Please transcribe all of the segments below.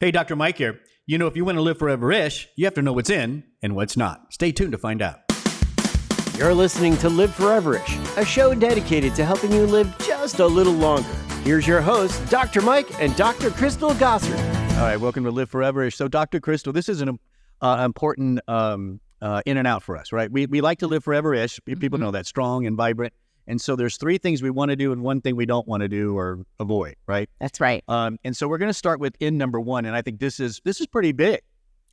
Hey, Dr. Mike here. You know, if you want to live forever-ish, you have to know what's in and what's not. Stay tuned to find out. You're listening to Live Foreverish, a show dedicated to helping you live just a little longer. Here's your hosts, Dr. Mike and Dr. Crystal Gossard. All right, welcome to Live Forever-ish. So, Dr. Crystal, this is an important in and out for us, right? We like to live forever-ish. People know that, strong and vibrant. And so there's three things we want to do and one thing we don't want to do or avoid, right? That's right. And so we're going to start with in number one, and I think this is pretty big.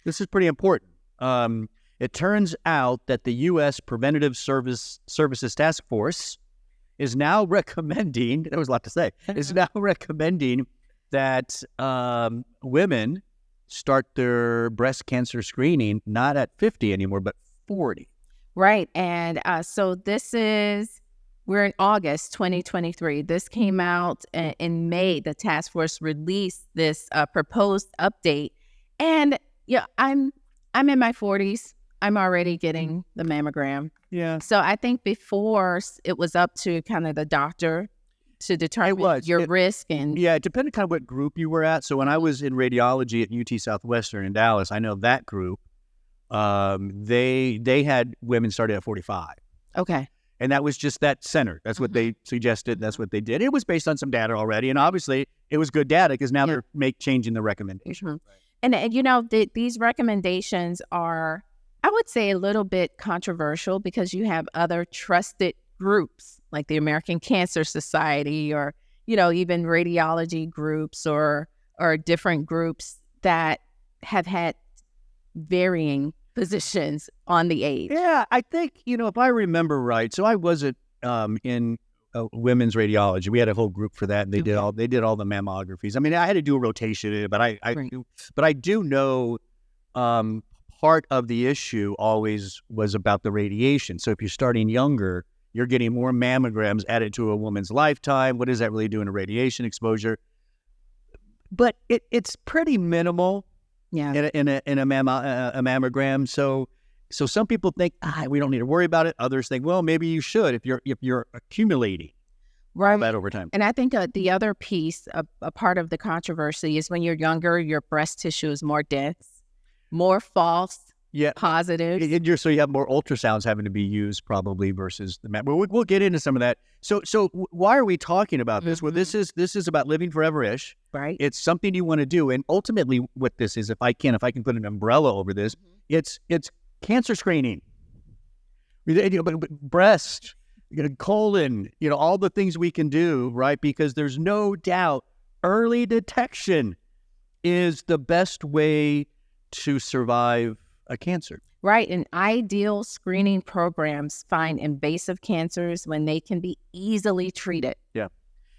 This is pretty important. It turns out that the U.S. Preventative Services Task Force is now recommending, there was a lot to say, is now recommending that women start their breast cancer screening not at 50 anymore, but 40. Right. And so we're in August 2023. This came out in May. The task force released this proposed update. And yeah, I'm in my 40s. I'm already getting the mammogram. Yeah. So I think before it was up to kind of the doctor to determine your risk. And yeah, it depended kind of what group you were at. So when I was in radiology at UT Southwestern in Dallas, I know that group, they had women started at 45. Okay. And that was just that center. That's what they suggested. That's what they did. It was based on some data already. And obviously, it was good data because now they're changing the recommendation. Right. And you know, these recommendations are, I would say, a little bit controversial because you have other trusted groups like the American Cancer Society or, you know, even radiology groups or different groups that have had varying positions on the age. Yeah, I think, you know, if I remember right, so I wasn't in women's radiology. We had a whole group for that, and they did all the mammographies. I mean, I had to do a rotation, but I do know part of the issue always was about the radiation. So if you're starting younger, you're getting more mammograms added to a woman's lifetime. What does that really do in a radiation exposure? But it's pretty minimal. Yeah. In a mammogram. So some people think we don't need to worry about it. Others think, well, maybe you should if you're accumulating that over time. And I think the other piece, a part of the controversy is when you're younger, your breast tissue is more dense, more false positives. So you have more ultrasounds having to be used probably versus the mammogram. We'll get into some of that. So why are we talking about this? Well, this is about living forever-ish. Right. It's something you want to do. And ultimately what this is, if I can put an umbrella over this, it's cancer screening. Breast, colon, all the things we can do, right? Because there's no doubt early detection is the best way to survive a cancer. Right. And ideal screening programs find invasive cancers when they can be easily treated. Yeah.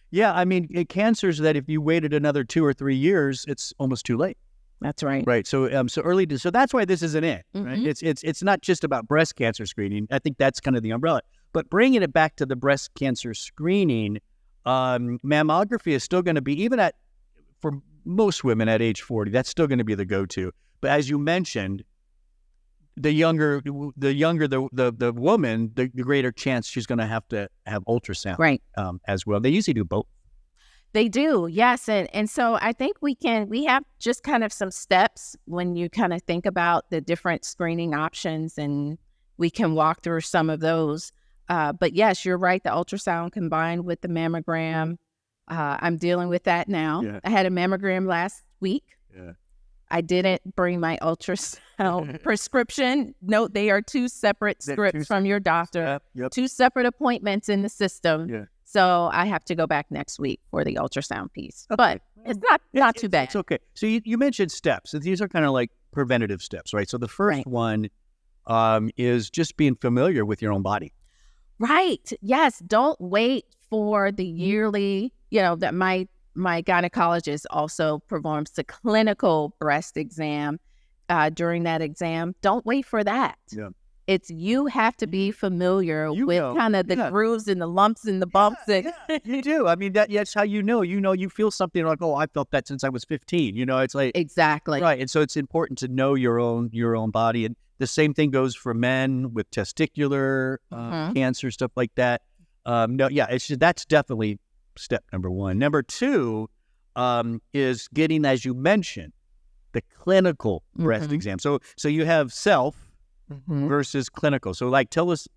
Yeah. I mean, cancers that if you waited another 2 or 3 years, it's almost too late. That's right. Right. So so that's why this isn't it. Right? It's not just about breast cancer screening. I think that's kind of the umbrella. But bringing it back to the breast cancer screening, mammography is still going to be, even for most women at age 40, that's still going to be the go-to. But as you mentioned, the younger the woman, the greater chance she's going to have ultrasound, right? As well. They usually do both. They do, yes, and so I think we have just kind of some steps when you kind of think about the different screening options, and we can walk through some of those. But yes, you're right. The ultrasound combined with the mammogram, I'm dealing with that now. Yeah. I had a mammogram last week. Yeah. I didn't bring my ultrasound prescription. No, they are two separate scripts from your doctor, two separate appointments in the system. Yeah. So I have to go back next week for the ultrasound piece. Okay. But it's not too bad. It's okay. So you mentioned steps. These are kind of like preventative steps, right? So the first one is just being familiar with your own body. Right. Yes. Don't wait for the yearly, that my gynecologist also performs the clinical breast exam during that exam. Don't wait for that. Yeah. You have to be familiar with kind of the grooves and the lumps and the bumps. You do. I mean, that's how you know. You feel something like, oh, I felt that since I was 15. It's like exactly right. And so it's important to know your own body. And the same thing goes for men with testicular cancer, stuff like that. That's definitely step number one. Number two is getting, as you mentioned, the clinical breast exam. So you have self versus clinical. So like, tell us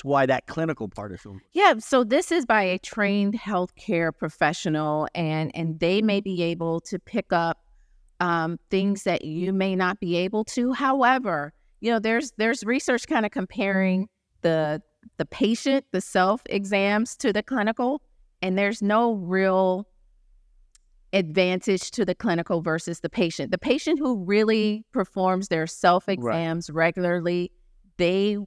why that clinical part is so important. Yeah, so this is by a trained healthcare professional, and they may be able to pick up things that you may not be able to. However, there's research kind of comparing the patient, the self exams to the clinical, and there's no real advantage to the clinical versus the patient. The patient who really performs their self exams regularly, they're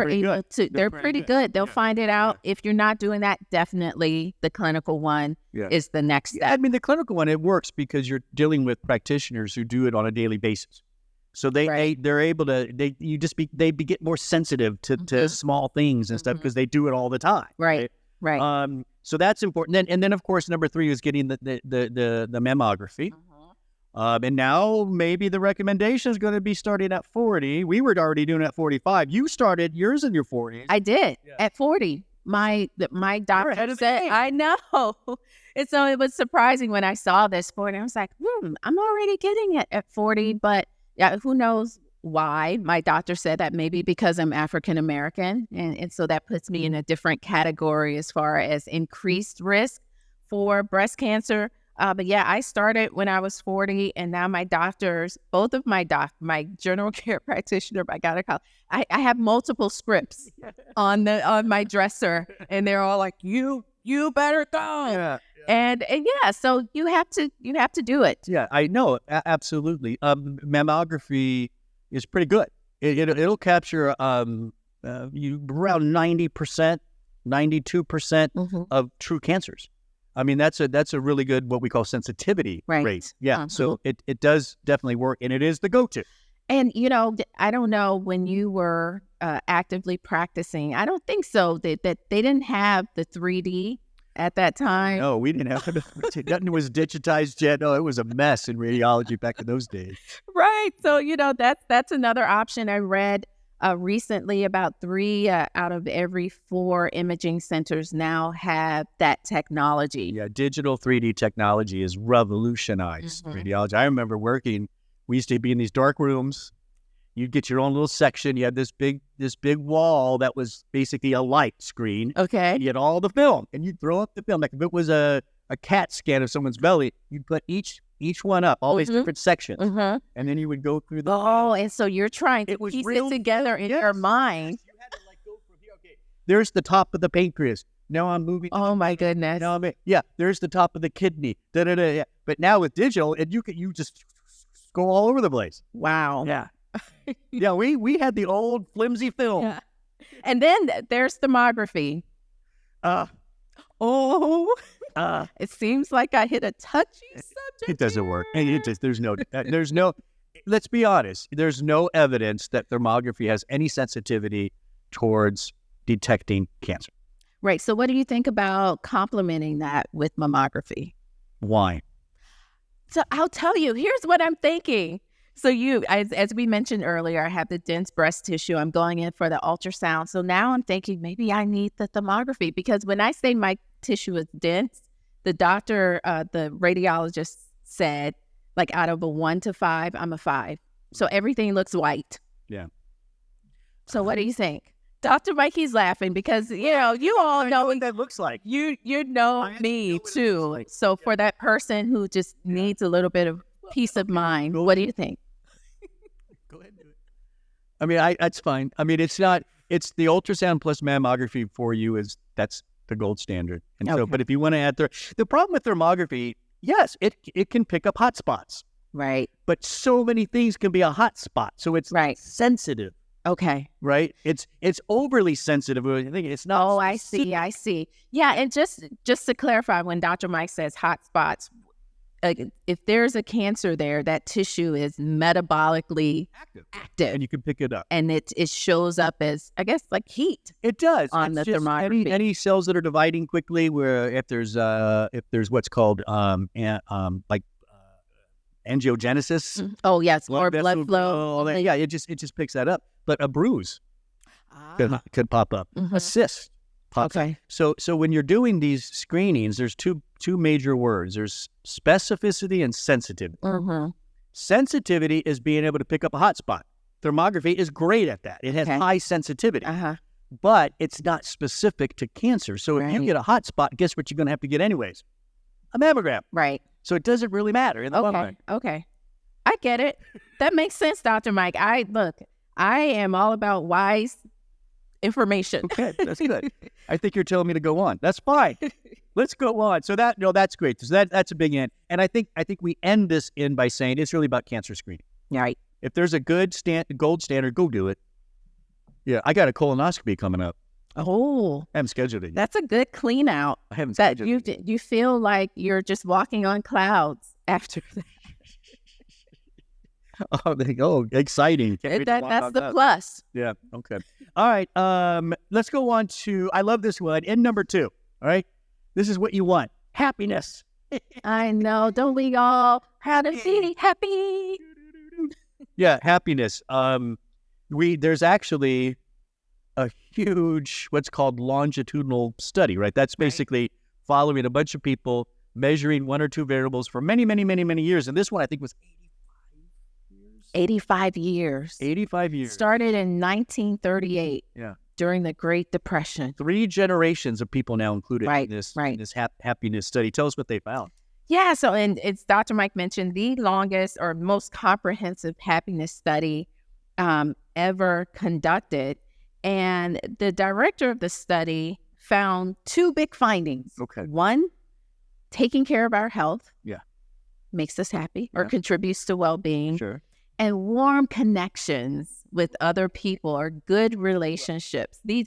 able to. They're pretty good. They'll find it out. If you're not doing that, definitely the clinical one is the next step. I mean, the clinical one, it works because you're dealing with practitioners who do it on a daily basis. So they're able to get more sensitive to small things and stuff because they do it all the time. Right. So that's important. And then of course number 3 is getting the mammography. And now maybe the recommendation is going to be starting at 40. We were already doing it at 45. You started yours in your 40s. I did at 40. My doctor said, I know. And so it was surprising when I saw this 40. I was like, I'm already getting it at 40, but who knows why? My doctor said that maybe because I'm African American, and so that puts me in a different category as far as increased risk for breast cancer. But I started when I was 40, and now my doctors, both of my general care practitioner, my gynecologist, I have multiple scripts on my dresser, and they're all like, "You better go." And so you have to do it. Yeah, I know, absolutely. Mammography is pretty good. It'll capture you around 90%, 92% of true cancers. I mean, that's a really good, what we call sensitivity rate. Yeah. So it does definitely work, and it is the go-to. And, I don't know when you were actively practicing, I don't think so, that they didn't have the 3D at that time. No, we didn't have it. Nothing was digitized yet. No, it was a mess in radiology back in those days. Right. So, that's another option. I read recently about 3 out of every 4 imaging centers now have that technology. Yeah, digital 3D technology has revolutionized radiology. I remember we used to be in these dark rooms. You'd get your own little section. You had this big wall that was basically a light screen. Okay. You had all the film, and you'd throw up the film. Like if it was a CAT scan of someone's belly, you'd put each one up, all these different sections, and then you would go through the. Oh, and so you're trying to piece it together in your mind. You had to go from here. Okay, there's the top of the pancreas. Now I'm moving. Oh my goodness. Now there's the top of the kidney. Yeah. But now with digital, and you just go all over the place. Wow. Yeah. Yeah, we had the old flimsy film. Yeah. And then there's thermography. It seems like I hit a touchy subject. It doesn't work. There's no, let's be honest, there's no evidence that thermography has any sensitivity towards detecting cancer. Right. So what do you think about complementing that with mammography? Why? So I'll tell you, here's what I'm thinking. So as we mentioned earlier, I have the dense breast tissue. I'm going in for the ultrasound. So now I'm thinking maybe I need the thermography, because when I say my tissue is dense, the doctor, the radiologist said, like out of a 1 to 5, I'm a 5. So everything looks white. Yeah. So what do you think? Dr. Mikey's laughing because, you all know what that looks like. You know me too. Like. So for that person who just needs a little bit of peace of mind, what do you think? Go ahead and do it. I mean, that's fine. I mean, it's the ultrasound plus mammography for you that's the gold standard. And so, but if you want to add the problem with thermography, yes, it can pick up hot spots. Right. But so many things can be a hot spot. So it's sensitive. Okay. Right? It's overly sensitive. I think it's not. Oh, I see. Yeah, and just to clarify, when Dr. Mike says hot spots, if there's a cancer there, that tissue is metabolically active. And you can pick it up. And it shows up as, I guess, like heat. It does. On the thermography. Any cells that are dividing quickly, where if there's what's called angiogenesis. Oh, yes. Or blood flow. Yeah, it just picks that up. But a bruise could pop up. A cyst pops up. So when you're doing these screenings, there's two major words. There's specificity and sensitivity. Sensitivity is being able to pick up a hot spot. Thermography is great at that. It has high sensitivity, but it's not specific to cancer. So if you get a hot spot, guess what you're going to have to get anyways? A mammogram. Right. So it doesn't really matter in the long run. Okay. I get it. That makes sense, Dr. Mike. I am all about wise information. Okay, that's good. I think you're telling me to go on. That's fine. Let's go on. So that's great. So that's a big end. And I think we end this in by saying it's really about cancer screening. Right. If there's a good gold standard, go do it. Yeah, I got a colonoscopy coming up. Oh, I haven't scheduled it yet. That's a good clean out. I haven't scheduled it yet. You feel like you're just walking on clouds after that. Oh, exciting. That's the plus. Yeah, okay. All right, let's go on to, I love this one, end number 2, all right? This is what you want, happiness. I know, don't we all have to be happy? Yeah, happiness. There's actually a huge, what's called longitudinal study, right? That's basically following a bunch of people, measuring 1 or 2 variables for many, many, many, many years. And this one, I think, was 85 years. 85 years. Started in 1938. Yeah. During the Great Depression. 3 generations of people now included in this happiness study. Tell us what they found. Yeah, so and it's Dr. Mike mentioned the longest or most comprehensive happiness study ever conducted. And the director of the study found 2 big findings. Okay. One, taking care of our health makes us happy or contributes to well-being. Sure. And warm connections with other people or good relationships. The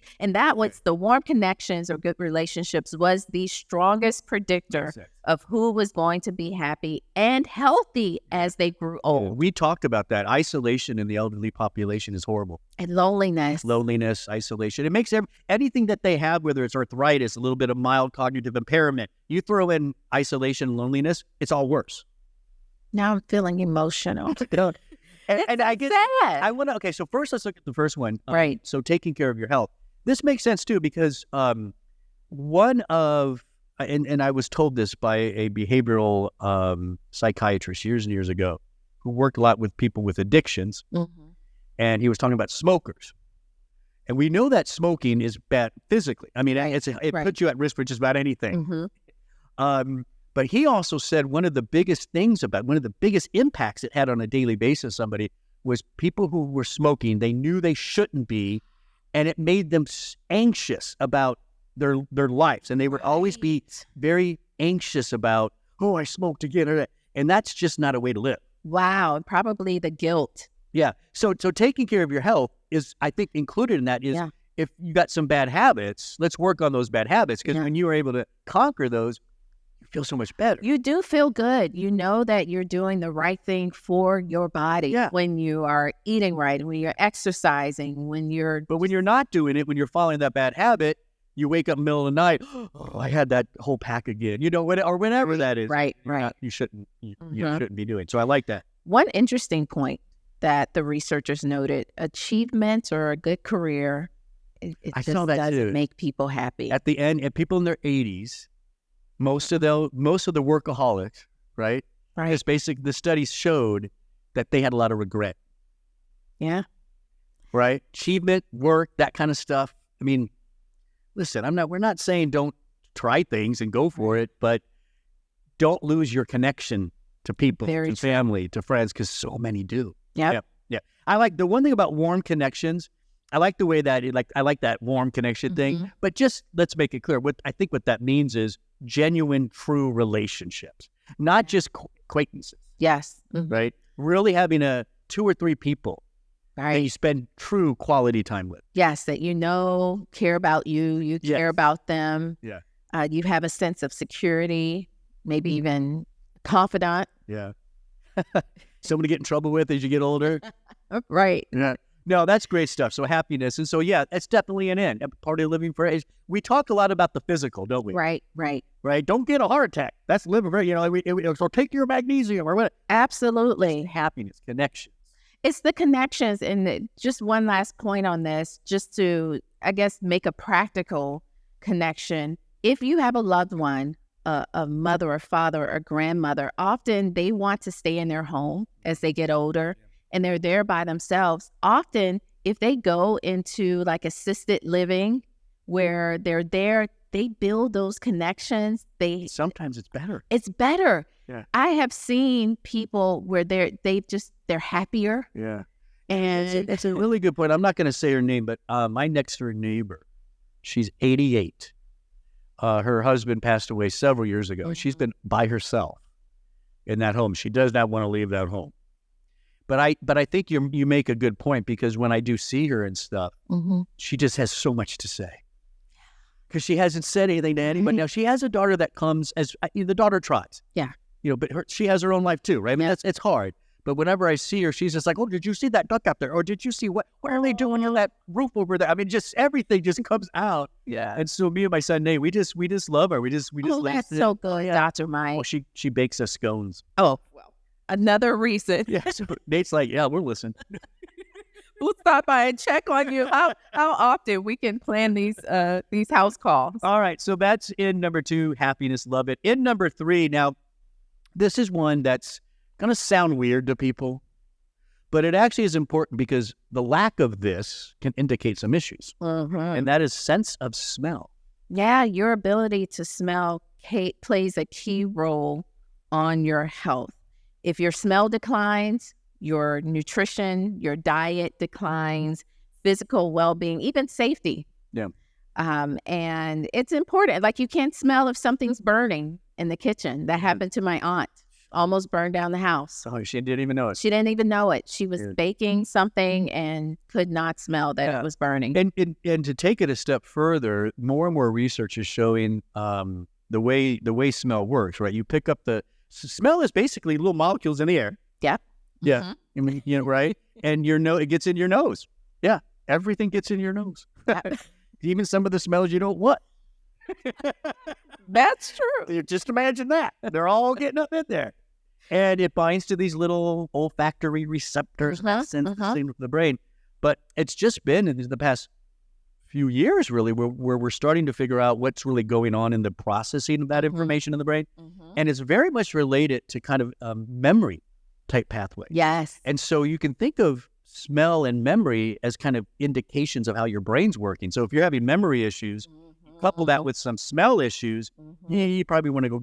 warm connections or good relationships was the strongest predictor of who was going to be happy and healthy as they grew old. We talked about that. Isolation in the elderly population is horrible. And loneliness. Loneliness, isolation. It makes anything that they have, whether it's arthritis, a little bit of mild cognitive impairment, you throw in isolation, loneliness, it's all worse. Now I'm feeling emotional. And I get sad. I want to. Okay, so first let's look at the first one. Right. So taking care of your health. This makes sense too because one of and I was told this by a behavioral psychiatrist years and years ago, who worked a lot with people with addictions, and he was talking about smokers. And we know that smoking is bad physically. I mean, it puts you at risk for just about anything. But he also said one of the biggest impacts it had on a daily basis, somebody, was people who were smoking, they knew they shouldn't be, and it made them anxious about their lives. And they would always be very anxious about, oh, I smoked again. And that's just not a way to live. Wow. And probably the guilt. Yeah. So taking care of your health is, I think, included in that is if you got some bad habits, let's work on those bad habits. Because when you are able to conquer those, feel so much better. You do feel good. You know that you're doing the right thing for your body when you are eating right, when you're exercising, But when you're not doing it, when you're following that bad habit, you wake up in the middle of the night, oh, I had that whole pack again, or whenever that is. Right. You shouldn't be doing. So I like that. One interesting point that the researchers noted, achievement or a good career, it just doesn't make people happy. At the end, and people in their 80s, most of the workaholics, right? It's basically, the studies showed that they had a lot of regret. Yeah. Right? Achievement, work, that kind of stuff. I mean, listen, we're not saying don't try things and go for it, but don't lose your connection to people, to family, to friends, because so many do. Yeah. I like the one thing about warm connections. I like the way that I like that warm connection thing, but just let's make it clear. What that means is genuine, true relationships, not just acquaintances. Yes. Right? Really having 2 or 3 people that you spend true quality time with. Yes, that care about you care about them. Yeah. You have a sense of security, maybe even confidant. Yeah. Someone to get in trouble with as you get older. Right. Yeah. No, that's great stuff. So happiness. And so, that's definitely an end. Part of living for age. We talk a lot about the physical, don't we? Right. Don't get a heart attack. That's living for, so take your magnesium or what. Absolutely. Happiness, connections. It's the connections. And just one last point on this, just to, I guess, make a practical connection. If you have a loved one a mother or father or grandmother, often they want to stay in their home as they get older, and they're there by themselves. Often, if they go into like assisted living where they're there, they build those connections. Sometimes it's better. It's better. Yeah. I have seen people where they're happier. Yeah. And It's a really good point. I'm not going to say her name, but my next door neighbor, she's 88. Her husband passed away several years ago. She's been by herself in that home. She does not want to leave that home. But I think you make a good point, because when I do see her and stuff, she just has so much to say. Because she hasn't said anything to anybody. Now, she has a daughter that comes as the daughter tries. Yeah. But she has her own life too, right? I mean, it's hard. But whenever I see her, she's just like, oh, did you see that duck up there? Or did you see what are they doing on that roof over there? I mean, just everything just comes out. Yeah. And so me and my son Nate, we just love her. We just that's so good, Dr. Mike. Oh, she bakes us scones. Oh, well, another reason. Yeah. So Nate's like, yeah, we're listening. We'll stop by and check on you. How often we can plan these house calls. All right. So that's in number 2, happiness, love it. In number 3, now, this is one that's going to sound weird to people, but it actually is important because the lack of this can indicate some issues. And that is sense of smell. Yeah, your ability to smell plays a key role on your health. If your smell declines, your nutrition, your diet declines, physical well-being, even safety. Yeah. And it's important. Like, you can't smell if something's burning in the kitchen. That happened to my aunt. Almost burned down the house. Oh, she didn't even know it. She didn't even know it. She was baking something and could not smell that it was burning. And to take it a step further, more and more research is showing the way smell works, right? You pick up smell is basically little molecules in the air. Yep. Yeah. I mean, right? And it gets in your nose. Yeah. Everything gets in your nose. Even some of the smells you don't want. That's true. Just imagine that. They're all getting up in there. And it binds to these little olfactory receptors in the brain. But it's just been in the past few years, really, where we're starting to figure out what's really going on in the processing of that information in the brain. And it's very much related to kind of memory type pathway. Yes. And so you can think of smell and memory as kind of indications of how your brain's working. So if you're having memory issues, couple that with some smell issues, you probably want to go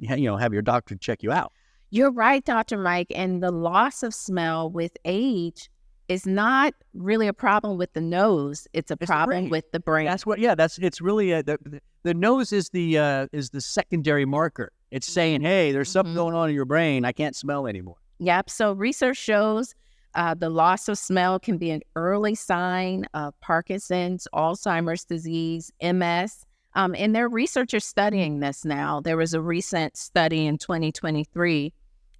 have your doctor check you out. You're right, Dr. Mike. And the loss of smell with age is not really a problem with the nose. It's a problem with the brain. That's what. Yeah, it's really the nose is the secondary marker. It's saying, hey, there's something going on in your brain. I can't smell anymore. Yep. So research shows the loss of smell can be an early sign of Parkinson's, Alzheimer's disease, MS. And there are researchers studying this now. There was a recent study in 2023,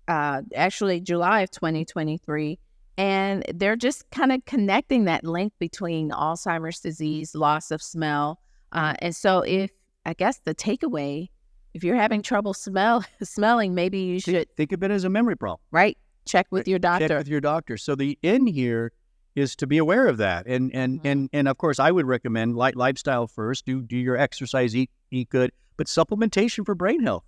actually July of 2023, and they're just kind of connecting that link between Alzheimer's disease, loss of smell. And so I guess the takeaway, if you're having trouble smelling, maybe you should think of it as a memory problem. Right. Check with your doctor. Check with your doctor. So the in here is to be aware of that. And of course, I would recommend lifestyle first. Do your exercise, eat good, but supplementation for brain health.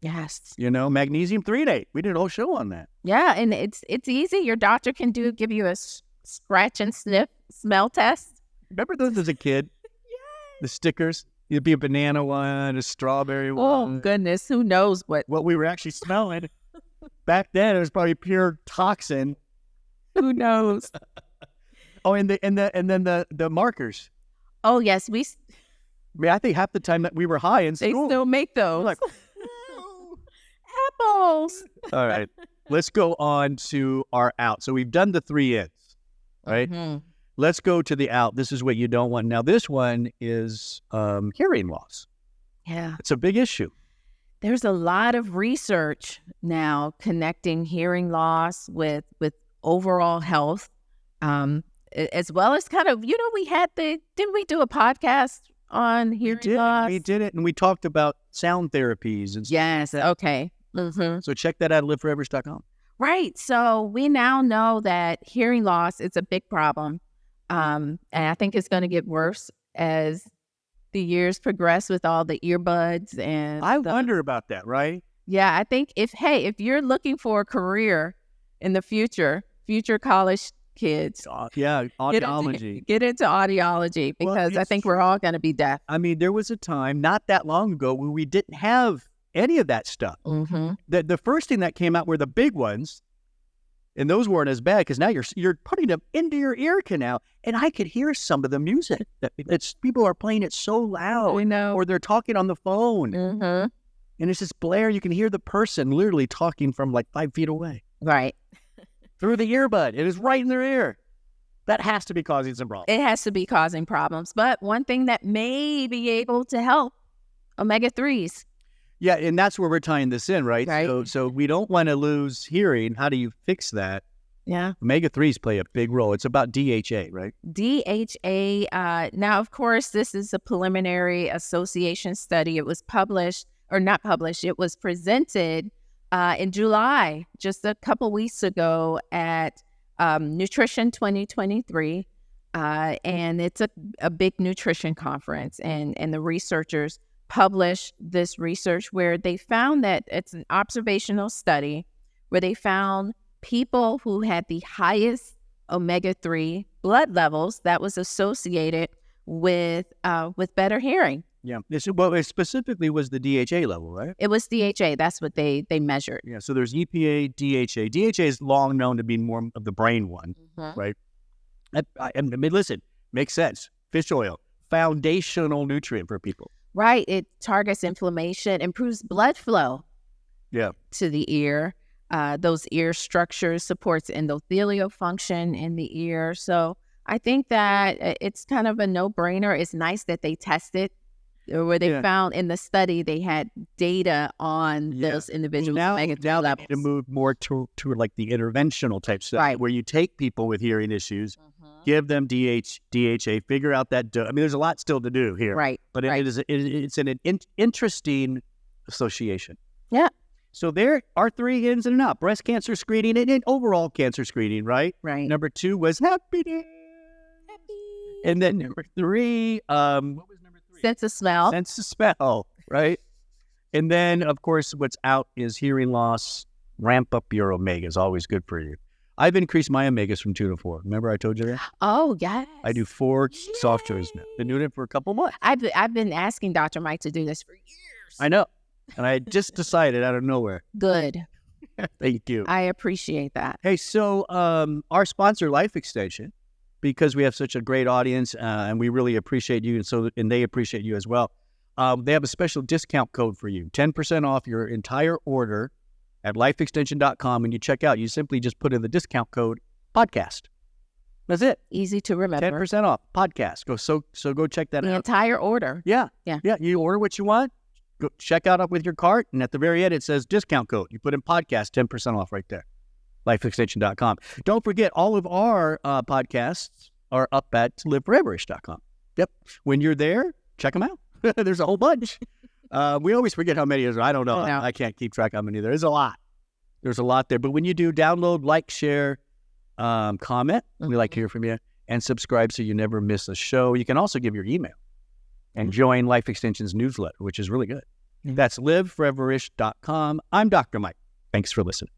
Yes. Magnesium threonate. We did a whole show on that. Yeah, and it's easy. Your doctor can give you a scratch and sniff smell test. Remember those as a kid? Yes. The stickers. It'd be a banana one, a strawberry one. Oh goodness, who knows what we were actually smelling. Back then, it was probably pure toxin. Who knows? Oh, and then the markers. Oh yes, I think half the time that we were high in school, they still make those. Like, apples. All right, let's go on to our out. So we've done the 3 ins, right? Let's go to the out. This is what you don't want. Now, this one is hearing loss. Yeah, it's a big issue. There's a lot of research now connecting hearing loss with overall health. As well as kind of, didn't we do a podcast on hearing loss? We did it, and we talked about sound therapies. And yes, okay. So check that out at liveforeverish.com. Right. So we now know that hearing loss is a big problem. And I think it's going to get worse as the years progress with all the earbuds and I wonder about that, right? Yeah, I think if you're looking for a career in the future college kids, audiology. Get into audiology, because I think we're all going to be deaf. I mean, there was a time not that long ago when we didn't have any of that stuff. Mm-hmm. The first thing that came out were the big ones, and those weren't as bad because now you're putting them into your ear canal, and I could hear some of the music. People are playing it so loud, We know. or they're talking on the phone, Mm-hmm. and it's this blare. You can hear the person literally talking from like 5 feet away. Right. Through the earbud. It is right in their ear. That has to be causing some problems. It has to be causing problems. But one thing that may be able to help, omega-3s. Yeah, and that's where we're tying this in, right? Right. So we don't want to lose hearing. How do you fix that? Yeah. Omega-3s play a big role. It's about DHA, right? DHA. Now, of course, this is a preliminary association study. It was published, or not published, it was presented in July, just a couple weeks ago at Nutrition 2023. And it's a big nutrition conference. And the researchers published this research where they found that it's an observational study where they found people who had the highest omega-3 blood levels that was associated with better hearing. Yeah. It specifically was the DHA level, right? It was DHA. That's what they measured. Yeah. So there's EPA, DHA. DHA is long known to be more of the brain one, right? I mean, listen, makes sense. Fish oil, foundational nutrient for people. Right. It targets inflammation, improves blood flow. Yeah. To the ear. Those ear structures, supports endothelial function in the ear. So I think that it's kind of a no-brainer. It's nice that they tested, where they found in the study they had data on those individuals. Now they levels. need to move more to like the interventional type stuff, Right. where you take people with hearing issues, give them DHA, figure out that. I mean, there's a lot still to do here, Right. But it's an interesting association. Yeah. So there are 3 ins and an out: breast cancer screening and overall cancer screening, right? Right. Number 2 was happiness. And then number 3, what was number 3? Sense of smell. Sense of smell, right? And then, of course, what's out is hearing loss. Ramp up your omegas, always good for you. I've increased my omegas from 2 to 4. Remember I told you that? Oh, yes. I do 4 soft chews now. Been doing it for a couple months. I've been asking Dr. Mike to do this for years. I know. And I just decided out of nowhere. Good. Thank you. I appreciate that. Hey, so our sponsor, Life Extension, because we have such a great audience and we really appreciate you, and they appreciate you as well. They have a special discount code for you, 10% off your entire order at lifeextension.com. When you check out, you simply just put in the discount code podcast. That's it. Easy to remember. 10% off podcast. Go check that The out. entire order. Yeah. Yeah. You order what you want. Go check out up with your cart, and at the very end it says discount code. You put in podcast, 10% off right there. Lifeextension.com. Don't forget, all of our podcasts are up at liveforeverish.com. Yep. When you're there, check them out. There's a whole bunch. We always forget how many there are. I don't know. I can't keep track how many there is. A lot. There's a lot there. But when you do, download, like, share, comment. We like to hear from you. And subscribe so you never miss a show. You can also give your email and join Life Extension's newsletter, which is really good. That's liveforeverish.com. I'm Dr. Mike. Thanks for listening.